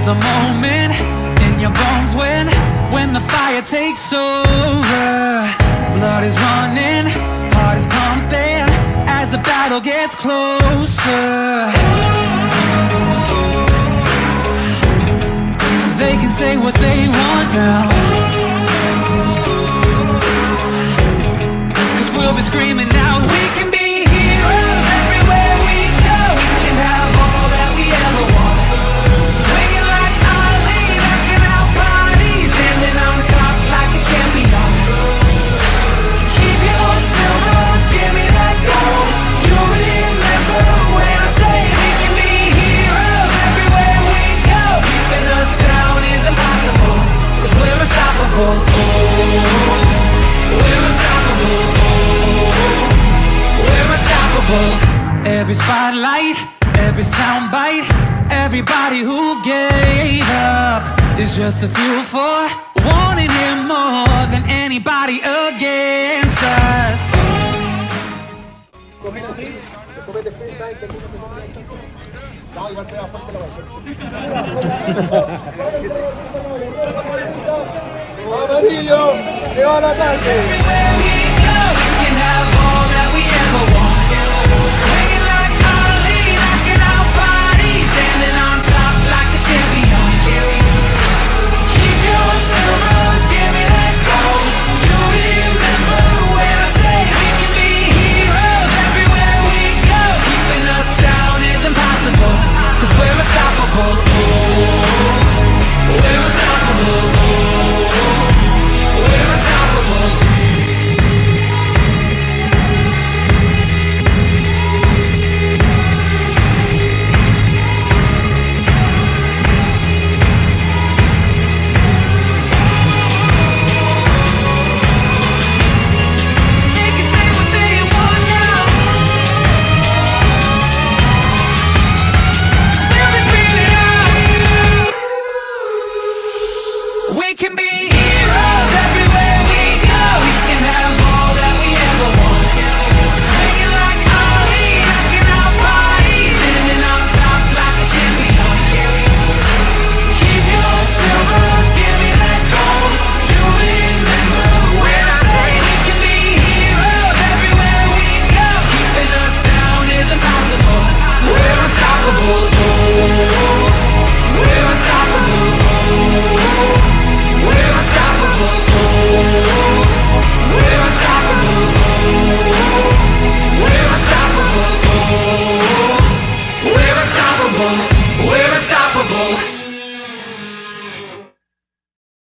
There's a moment in your bones when the fire takes over. Blood is running, heart is pumping as the battle gets closer. They can say what they want now, 'cause we'll be screaming out, we can be heroes everywhere we go. We can have all that we ever want. Swinging like Ali, rocking out parties, standing on top like a champion. Keep your voice still, don't give me that gold. You'll remember when I say we can be heroes everywhere we go. Keeping us down is impossible, 'cause we're unstoppable. Oh, we're unstoppable. We're unstoppable. Every spotlight, every soundbite, everybody who gave up is just a fuel for wanting him more than anybody against us. Amarillo, se va al ataque.